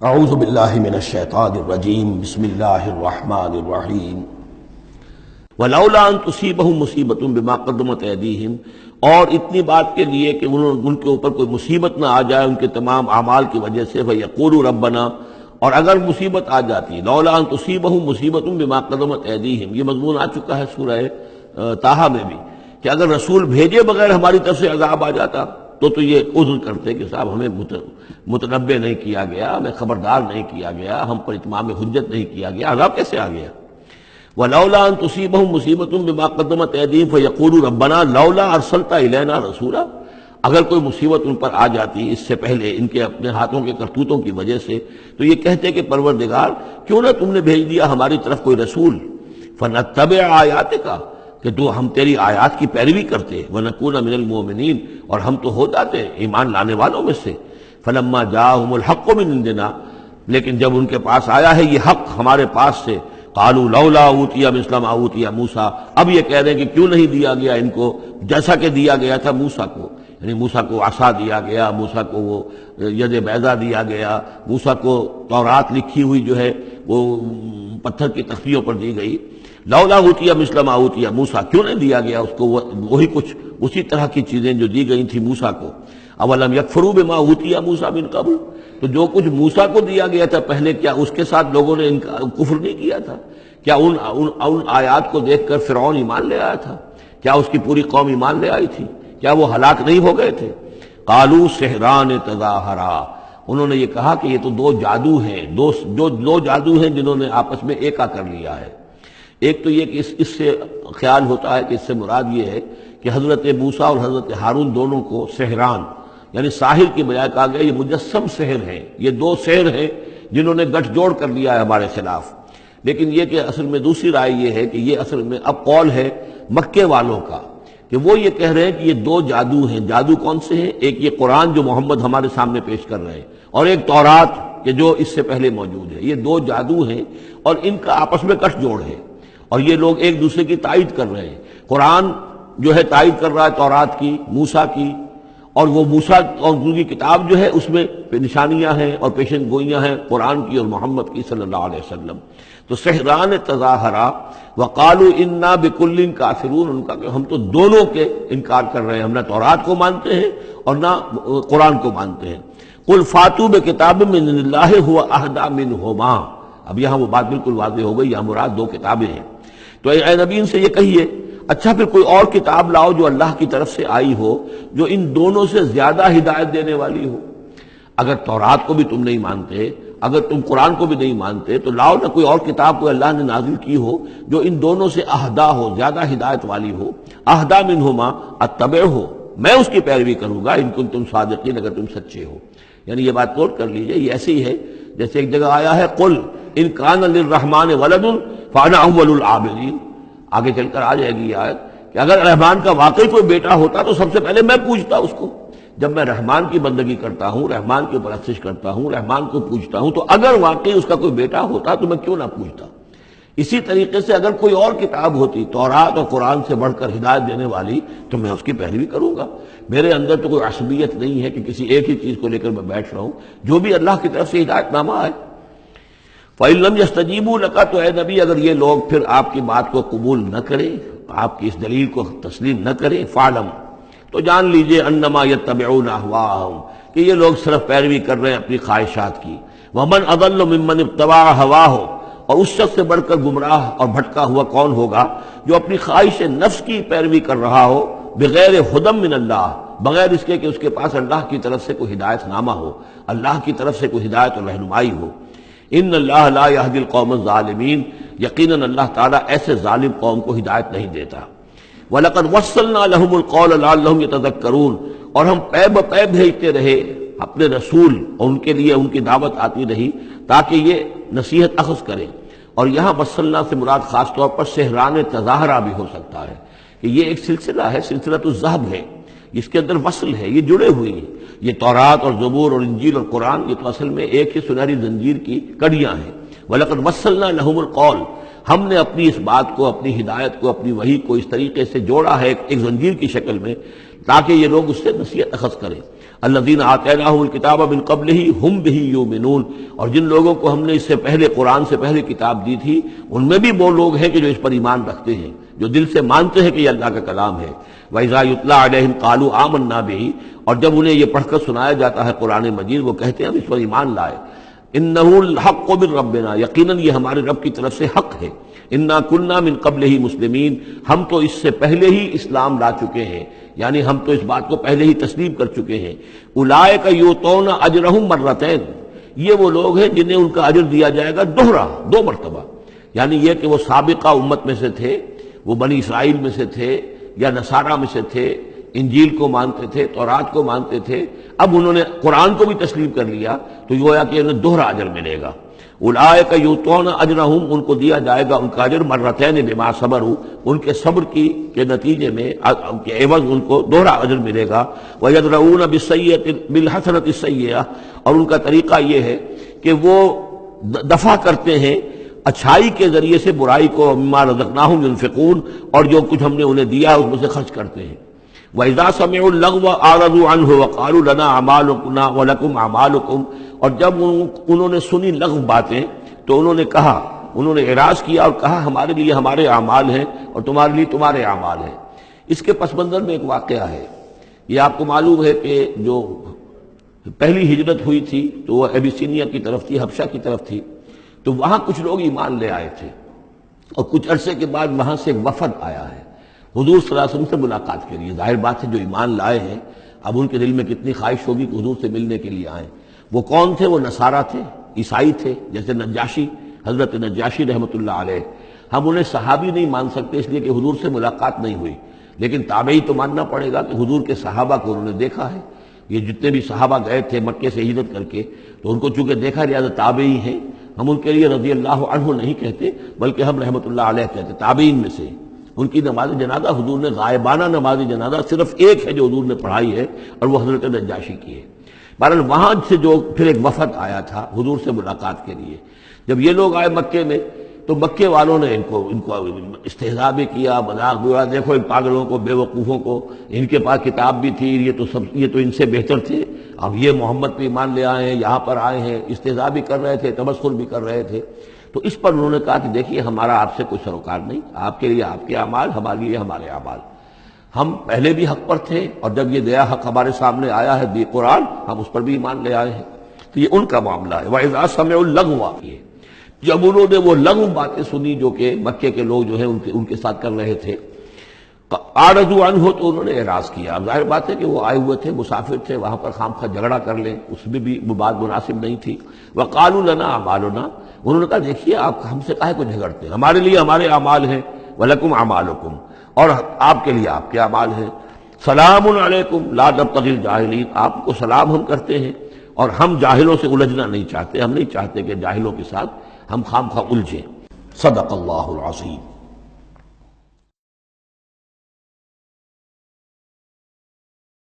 اعوذ باللہ من الشیطان الرجیم بسم اللہ الرحمن الرحیم ولولا ان تصیبہم مصیبۃ بما قدمت ایدیہم، اور اتنی بات کے لیے کہ ان کے اوپر کوئی مصیبت نہ آ جائے ان کے تمام اعمال کی وجہ سے، فیقولوا ربنا، اور اگر مصیبت آ جاتی، لولا ان تصیبہم مصیبۃ بما قدمت ایدیہم، یہ مضمون آ چکا ہے سورہ طٰہٰ میں بھی، کہ اگر رسول بھیجے بغیر ہماری طرف سے عذاب آ جاتا تو یہ عذر کرتے کہ صاحب ہمیں متنبع نہیں کیا گیا، ہمیں خبردار نہیں کیا گیا، ہم پر اتمام حجت نہیں کیا گیا، عذاب کیسے آ گیا؟ وَلَوْلَا أَن تُصِيبَهُم مُّصِيبَةٌ بِمَا قَدَّمَتْ أَيْدِيهِمْ فَيَقُولُوا رَبَّنَا لَوْلَا أَرْسَلْتَ إِلَيْنَا رَسُولًا، اگر کوئی مصیبت ان پر آ جاتی اس سے پہلے ان کے اپنے ہاتھوں کے کرتوتوں کی وجہ سے، تو یہ کہتے کہ پروردگار کیوں نہ تم نے بھیج دیا ہماری طرف کوئی رسول، فَنَتَّبِعَ آيَاتِكَ، کہ تو ہم تیری آیات کی پیروی کرتے، وَنَكُونَ مِنَ الْمُؤْمِنِينَ، اور ہم تو ہو جاتے ایمان لانے والوں میں سے، فَلَمَّا جَاءَهُمُ الْحَقُّ مِنْ عِنْدِنَا، لیکن جب ان کے پاس آیا ہے یہ حق ہمارے پاس سے، قالوا لولا اوتي مثل ما اوتي موسیٰ، اب یہ کہہ رہے ہیں کہ کیوں نہیں دیا گیا ان کو جیسا کہ دیا گیا تھا موسیٰ کو، یعنی موسیٰ کو عصا دیا گیا، موسیٰ کو وہ ید بیضا دیا گیا، موسیٰ کو تورات لکھی ہوئی جو ہے وہ پتھر کی تختیوں پر دی گئی، لولا اوتي مثل ما اوتي موسیٰ، کیوں نہیں دیا گیا اس کو وہی کچھ اسی طرح کی چیزیں جو دی گئی تھی موسیٰ کو، اولم یکفروا بما اوتي موسیٰ من قبل، تو جو کچھ موسیٰ کو دیا گیا تھا پہلے، کیا اس کے ساتھ لوگوں نے کفر نہیں کیا تھا؟ کیا ان آیات کو دیکھ کر فرعون ایمان لے آیا تھا؟ کیا اس کی پوری قوم ایمان لے آئی تھی؟ کیا وہ ہلاک نہیں ہو گئے تھے؟ قالوا سحران تظاہرا، انہوں نے یہ کہا کہ یہ تو دو جادو ہیں، دو جادو ہیں جنہوں نے آپس میں ایکا کر لیا ہے۔ ایک تو یہ کہ اس سے خیال ہوتا ہے کہ اس سے مراد یہ ہے کہ حضرت موسیٰ اور حضرت ہارون دونوں کو سحران، یعنی ساحر کی بجائے کہا گیا یہ مجسم سحر ہیں، یہ دو سحر ہیں جنہوں نے گٹھ جوڑ کر لیا ہے ہمارے خلاف۔ لیکن یہ کہ اصل میں دوسری رائے یہ ہے کہ یہ اصل میں اب قول ہے مکے والوں کا، کہ وہ یہ کہہ رہے ہیں کہ یہ دو جادو ہیں۔ جادو کون سے ہیں؟ ایک یہ قرآن جو محمد ہمارے سامنے پیش کر رہے ہیں، اور ایک تورات کہ جو اس سے پہلے موجود ہے، یہ دو جادو ہیں اور ان کا آپس میں گٹھ جوڑ ہے، اور یہ لوگ ایک دوسرے کی تائید کر رہے ہیں۔ قرآن جو ہے تائید کر رہا ہے تورات کی، موسیٰ کی، اور وہ موسیٰ اور دوسری کتاب جو ہے اس میں نشانیاں ہیں اور پیشن گوئیاں ہیں قرآن کی اور محمد کی صلی اللہ علیہ وسلم۔ تو سحران تظاہرا وقالوا انا بکل کافرون، ان کا کہ ہم تو دونوں کے انکار کر رہے ہیں، ہم نہ تورات کو مانتے ہیں اور نہ قرآن کو مانتے ہیں۔ قل فاتوا بکتاب من اللہ هو اہدی منہما، اب یہاں وہ بات بالکل واضح ہو گئی، یہاں مراد دو کتابیں ہیں۔ تو اے نبی ان سے یہ کہیے اچھا پھر کوئی اور کتاب لاؤ جو اللہ کی طرف سے آئی ہو، جو ان دونوں سے زیادہ ہدایت دینے والی ہو۔ اگر تورات کو بھی تم نہیں مانتے، اگر تم قرآن کو بھی نہیں مانتے، تو لاؤ نہ کوئی اور کتاب کو اللہ نے نازل کی ہو جو ان دونوں سے اہدا ہو، زیادہ ہدایت والی ہو۔ اہدا منہما اتبعہ، میں اس کی پیروی کروں گا ان کنتم صادقین، اگر تم سچے ہو۔ یعنی یہ بات نوٹ کر لیجئے، یہ ایسی ہی ہے جیسے ایک جگہ آیا ہے قل ان کان للرحمن ولد فانا اول العابدین، آگے چل کر آ جائے گی یہ آیت کہ اگر رحمان کا واقعی کوئی بیٹا ہوتا تو سب سے پہلے میں پوچھتا اس کو۔ جب میں رحمان کی بندگی کرتا ہوں، رحمان کی پرستش کرتا ہوں، رحمان کو پوچھتا ہوں، تو اگر واقعی اس کا کوئی بیٹا ہوتا تو میں کیوں نہ پوچھتا۔ اسی طریقے سے اگر کوئی اور کتاب ہوتی تورات اور قرآن سے بڑھ کر ہدایت دینے والی تو میں اس کی پیروی کروں گا۔ میرے اندر تو کوئی عصبیت نہیں ہے کہ کسی ایک ہی چیز کو لے کر میں بیٹھ رہا ہوں، جو بھی اللہ کی طرف سے ہدایت نامہ ہے۔ فَإِن لَّمْ يَسْتَجِيبُوا لَكَ، تو اے نبی اگر یہ لوگ پھر آپ کی بات کو قبول نہ کریں، آپ کی اس دلیل کو تسلیم نہ کریں، فَاعْلَمْ، تو جان لیجئے انما یتبعون اہواءہم، کہ یہ لوگ صرف پیروی کر رہے ہیں اپنی خواہشات کی۔ ومن اضل ممن اتبع ہواہ، اور اس شخص سے بڑھ کر گمراہ اور بھٹکا ہوا کون ہوگا جو اپنی خواہش نفس کی پیروی کر رہا ہو، بغیر ہدی من اللہ، بغیر اس کے کہ اس کے پاس اللہ کی طرف سے کوئی ہدایت نامہ ہو، اللہ کی طرف سے کوئی ہدایت اور رہنمائی ہو۔ ان اللہ لا یہدی القوم الظالمین، یقیناً اللہ تعالیٰ ایسے ظالم قوم کو ہدایت نہیں دیتا۔ وَلَقَدْ وَصَّلْنَا لَهُمُ الْقَوْلَ لَعَلَّهُمْ يَتَذَكَّرُونَ، اور ہم پے بپے بھیجتے رہے اپنے رسول، اور ان کے لیے ان کی دعوت آتی رہی تاکہ یہ نصیحت اخذ کریں۔ اور یہاں وصلنا سے مراد خاص طور پر سحران تظاہرہ بھی ہو سکتا ہے، کہ یہ ایک سلسلہ ہے، سلسلۃ الذہب ہے، اس کے اندر وصل ہے، یہ جڑے ہوئے ہیں۔ یہ تورات اور زبور اور انجیل اور قرآن، یہ تو اصل میں ایک ہی سنہری زنجیر کی کڑیاں ہیں۔ وَلَقَدْ وَصَّلْنَا لَهُمُ الْقَوْلَ، ہم نے اپنی اس بات کو، اپنی ہدایت کو، اپنی وحی کو اس طریقے سے جوڑا ہے ایک زنجیر کی شکل میں تاکہ یہ لوگ اس سے نصیحت اخذ کریں۔ الذین آتیناہم الکتاب من قبلہ ہم بہ یؤمنون، اور جن لوگوں کو ہم نے اس سے پہلے قرآن سے پہلے کتاب دی تھی ان میں بھی وہ لوگ ہیں کہ جو اس پر ایمان رکھتے ہیں، جو دل سے مانتے ہیں کہ یہ اللہ کا کلام ہے۔ وَإِذَا يُتْلَىٰ عَلَيْهِمْ قَالُوا آمَنَّا بِهِ، اور جب انہیں یہ پڑھ کر سنایا جاتا ہے قرآن مجید وہ کہتے ہیں ہم اس پر ایمان لائے۔ اِنَّهُ الْحَقُّ مِن رَّبِّنَا، یقیناً یہ ہمارے رب کی طرف سے حق ہے۔ اِنَّا كُنَّا مِن قَبْلِهِ مُسْلِمِينَ، ہم تو اس سے پہلے ہی اسلام لا چکے ہیں، یعنی ہم تو اس بات کو پہلے ہی تسلیم کر چکے ہیں۔ اولئک یؤتون اجرہم مرتین، یہ وہ لوگ ہیں جنہیں ان کا اجر دیا جائے گا دوہرا، دو مرتبہ، یعنی یہ کہ وہ سابقہ امت میں سے تھے، وہ بنی اسرائیل میں سے تھے یا نصارہ میں سے تھے، انجیل کو مانتے تھے، تورات کو مانتے تھے، اب انہوں نے قرآن کو بھی تسلیم کر لیا تو گویا کہ انہیں دوہرا اجر ملے گا۔ اولئک یؤتون اجرہم، ان کو دیا جائے گا ان کا اجر مرتین بما صبروا، ان کے صبر کے نتیجے میں کے عوض ان کو دوہرا اجر ملے گا۔ ویدرؤون بالحسنۃ السیئۃ، اور ان کا طریقہ یہ ہے کہ وہ دفع کرتے ہیں اچھائی کے ذریعے سے برائی کو، مما رزقناہم ينفقون، اور جو کچھ ہم نے انہیں دیا اس میں سے خرچ کرتے ہیں۔ وَإِذَا سَمِعُوا اللَّغْوَ أَعْرَضُوا عَنْهُ وَقَالُوا لَنَا أَعْمَالُنَا وَلَكُمْ أَعْمَالُكُمْ، اور جب انہوں نے سنی لغو باتیں تو انہوں نے کہا، انہوں نے اعراض کیا اور کہا ہمارے لیے ہمارے اعمال ہیں اور تمہارے لیے تمہارے اعمال ہیں۔ اس کے پس منظر میں ایک واقعہ ہے، یہ آپ کو معلوم ہے کہ جو پہلی ہجرت ہوئی تھی تو وہ ابیسینیا کی طرف تھی، حبشہ کی طرف تھی، تو وہاں کچھ لوگ ایمان لے آئے تھے اور کچھ عرصے کے بعد وہاں سے ایک وفد آیا ہے حضور صلی اللہ علیہ وسلم سے ملاقات کے لیے۔ ظاہر بات ہے جو ایمان لائے ہیں اب ان کے دل میں کتنی خواہش ہوگی کہ حضور سے ملنے کے لیے آئیں۔ وہ کون تھے؟ وہ نصارہ تھے، عیسائی تھے، جیسے نجاشی، حضرت نجاشی رحمۃ اللہ علیہ۔ ہم انہیں صحابی نہیں مان سکتے اس لیے کہ حضور سے ملاقات نہیں ہوئی، لیکن تابعی تو ماننا پڑے گا کہ حضور کے صحابہ کو انہوں نے دیکھا ہے۔ یہ جتنے بھی صحابہ گئے تھے مکے سے ہجرت کر کے تو ان کو چونکہ دیکھا، لہٰذا تابعی ہیں، ہم ان کے لیے رضی اللہ عنہ نہیں کہتے بلکہ ہم رحمۃ اللہ علیہ کہتے، تابعین میں سے۔ ان کی نماز جنازہ حضور نے غائبانہ نماز جنازہ صرف ایک ہے جو حضور نے پڑھائی ہے اور وہ حضرت نجاشی کی ہے۔ بہرحال وہاں سے جو پھر ایک وفد آیا تھا حضور سے ملاقات کے لیے، جب یہ لوگ آئے مکے میں تو مکے والوں نے ان کو استہزاء بھی کیا، مذاق بھی ہوا، دیکھو ان پاگلوں کو، بے وقوفوں کو، ان کے پاس کتاب بھی تھی، یہ تو ان سے بہتر تھے، اب یہ محمد پہ ایمان لے آئے ہیں، یہاں پر آئے ہیں، استہزاء بھی کر رہے تھے، تمسخر بھی کر رہے تھے۔ تو اس پر انہوں نے کہا کہ دیکھیے ہمارا آپ سے کوئی سروکار نہیں، آپ کے لیے آپ کے اعمال، ہمارے لیے ہمارے اعمال، ہم پہلے بھی حق پر تھے اور جب یہ نیا حق ہمارے سامنے آیا ہے دی قرآن، ہم اس پر بھی ایمان لے آئے ہیں۔ تو یہ ان کا معاملہ ہے۔ وَإِذَا سَمِعُوا اللَّغْوَ، جب انہوں نے وہ لغو باتیں سنی جو کہ مکے کے لوگ جو ہیں ان کے ساتھ کر رہے تھے، اعرضوا عنہ، تو انہوں نے اعراض کیا۔ اب ظاہر بات ہے کہ وہ آئے ہوئے تھے، مسافر تھے، وہاں پر خامخواہ جھگڑا کر لیں، اس میں بھی وہ بات مناسب نہیں تھی۔ وقالوا لنا اعمالنا، انہوں نے کہا دیکھیے آپ ہم سے کاہے کو جھگڑتے ہیں، ہمارے لیے ہمارے اعمال ہیں، ولکم اعمالکم، اور آپ کے لیے آپ کے اعمال ہیں۔ سلام علیکم لا نبتغی الجاہلین، آپ کو سلام ہم کرتے ہیں اور ہم جاہلوں سے الجھنا نہیں چاہتے، ہم نہیں چاہتے کہ جاہلوں کے ساتھ ہم خام خواہ الجھیں۔ صدق اللہ العظیم۔